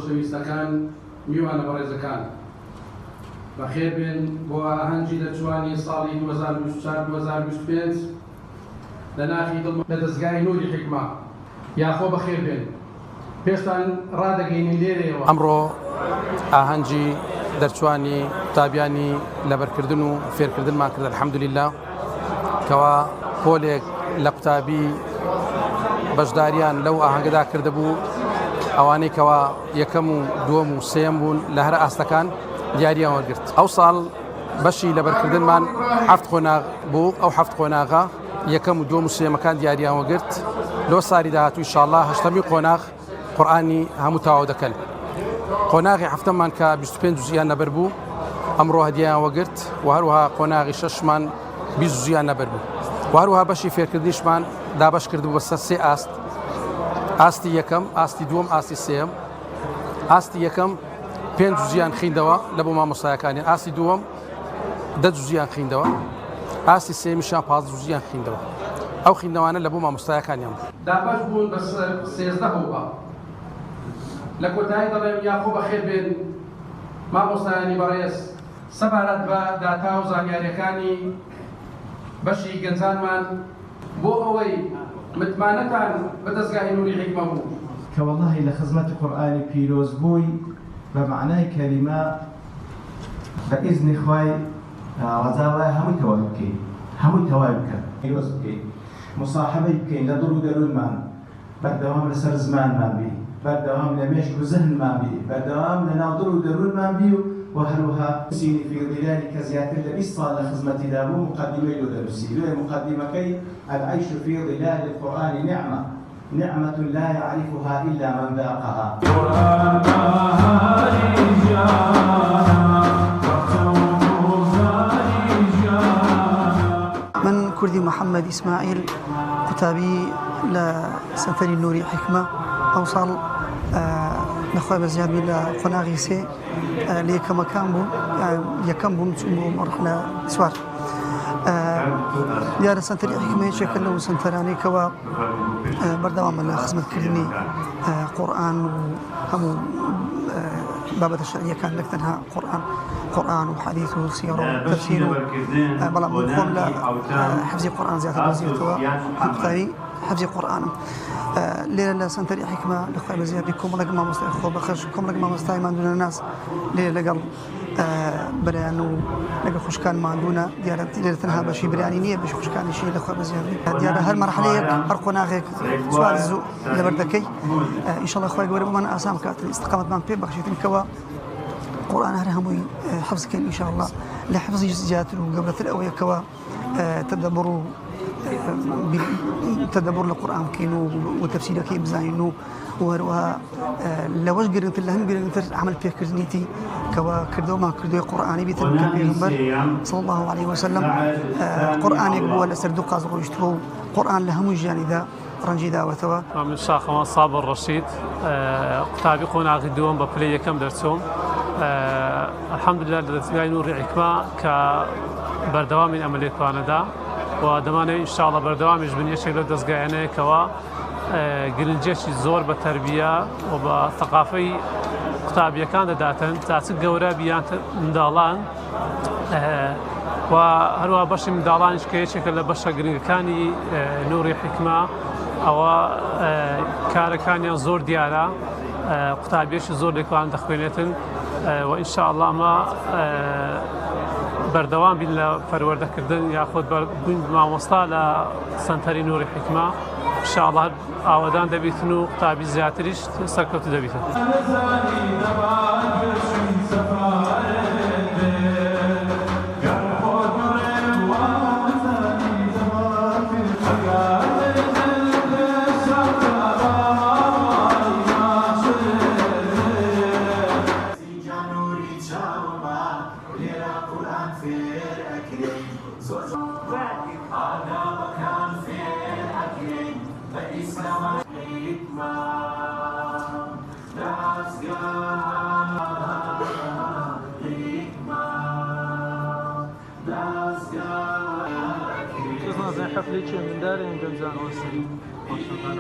خۆشەویستەکان میوانە بەڕێزەکان بەخێر بێن بۆ ئاهەنگی دەرچوانی ساڵی 2024-2025 لە ناخی دڵ لە دەستگای نوری حیکما یاخۆ بەخێر بێن پێشتان ڕادەگەینی لێرەوە ئەمڕۆ ئاهەنگی دەرچوانی قوتابیانی لەبەرکردن و فێرکردنمان کرد الحەمدولله کەوا پۆلێک لە قوتابی بەشداریان لەو ئاهەنگەدا کردبوو ئەوانەی کەوا یەکەم و دووەم و سێم بوون لە هەر ئاستەکان دیاریان وەرگرت. ئەو ساڵ بەشی لەبەرکردنمان 7 قۆناغ بوو. ئەو 7 قۆناغا یەکەم و دووەم و سێمەکان دیاریان وەرگرت. لۆ ساری داهاتوو ئینشاءالله هەشتەمی قۆناغ قورئانی هەموو تەواو دەکەن. قۆناغی هەفتەمان کە 25 جوزئیان نەبەر بوو ئەمڕۆ هەدیەیان وەرگرت و هەروەها قۆناغی شەشمان 20 جوزئیان نەبەر بوو و هەروەها بەشی فێرکردنیشمان دابەش کردبوو بەسەر 3 ئاست. ئاستی یەکەم، ئاستی دووەم، ئاستی سێم. ئاستی یەکەم 5 جوزئیان خوێندەوە لە بۆ مامۆستایەکانیان، ئاستی دووەم 10 جوزئیان خوێندەوە، ئاستی سێمیشیان 15 جوزئیان خوێندەوە. ئەو خوێندەوانە لە بۆ مامۆستایەکانیان دابەش بوون بەسەر 13 هەوڵا. لە کۆتایی دەڵێم یاخۆ بەخێر بێن مامۆستایانی بەڕێز سەبارەت بە داتا و زانیاریەکانی بەشی گەنجانمان بۆ ئەوەی متمانەتان بە دەستگای نوری حیکمە بوو کە وەڵاهی لە خزمەتی قورئانی پیرۆز بووی بە معنای کەلیمە بە ئیزنی خوای ڕەجا وایە هەمووی تەواوی بکەین، هەمووی تەواوی بکەن، پیرۆز بکەین، مصاحبەی بکەین لە دڵ و دەروونمان، بەردەوام لەسەر زمانمان بی، بەردەوام لە مێشک و زەهنمان بی، بەردەوام لە ناو دڵ و دەروونمان بی و هەروەها سینی فیڵدیلانی کە زیاتر لە 20 ساڵ لە خزمەتیدا بوو مقدمەی لۆ دەنووسی. دوێ مقدمەکەی العيش في ظلال القرآن نعمة نعمة لا يعرفها إلا من ذاقها. من كردي محمد إسماعيل قوتابی لە سەنتەری نوری حیکمە ئەو ساڵ لەخوای بەزیادبی لە قۆناغی سێ لە یەکەمەکان بوو، یەکەم بووم چوون بۆ مەرحلە سوار. دیارە سەنتەری حیکمەیەکێکە لەو سەنتەرانەی کەوا بەردەوامە لە خزمەتکردنی قورئان و هەموو بابەتە شەرعیەکان نەک تەنها قورئان و حەدیث و سیرە و تەفسیر و بەڵام خۆم لە حفزی قورئان زیاتر بەزیێتەوە قوتابی حفزی قورئانم. لێرە لە سەنتەری حیکمە لەخوای بەزیادبی کۆمەڵێک مامۆستای خۆ بەخش کۆمەڵێک مامۆستای ماندوونە ناس لێرە لەگەڵ بەرایان و لەگەڵ خوشکان ماندوونە. دیارە لێرە تەنها بەشی برانی نییە، بەشی خوشکانیشی لەخوای بەزیادبی. دیارە هەر مەرحلەیەک هەر قۆناغێک سوار زوو لەبەر دەکەی ئینشەڵڵا خوای گەورە بۆمان ئاسان بکاتن، ئیستقامەتمان پێ بەخشێتن کەوا قورئان هەر هەمووی حفز بکەین ئینشەڵڵا. لە حفزی زیاتر و گەورەتر ئەوەیە کەوا تدبر للقرآن كينو وتفسير كي بزاينو وهروها لوش قرنت لهم قرنت عمل فيه كرنيتي كوا كردو ما كردو قرآني بيتم كبير صلى الله عليه وسلم قرآن يقبوا الأسردو قازق ويشتبوا قرآن لهم وجاني ذا رنجي ذا وتوا من شاخ صابر رشيد قتابي قونا غدوم ببلي كم درسهم الحمد لله دەستگای نوری حیکما کە بەردەوامی ئەمەلێتوانەدا و دەمانەوێت ئینشاءڵڵا بەردەوامیش بن یەکێک لەو دەستگایانەیەکەوە گرنجێکی زۆر بە تەربیە و بە تەقافەی قوتابیەکان دەداتن تا چ گەورە بیان منداڵان و هەروەها بەشی منداڵانیش کە یەکێکە لە بەشە گرنگەکانی نوری حیکما ئەوە کارەکانیان زۆر دیارە، قوتابیەکی زۆر لێکوان دەخوێنێتن و ئینشاءڵڵا ئەمە بەردەوام بین لە پەروەردەکردن یاخود بوون مامۆستا لە سەنتەری نوری حیکما ئینشاءڵڵا ئاوادان دەبیتن و قوتابی زیاتریش سەرکەوتو دەبیتن. حفلة من دارين جنزان وسري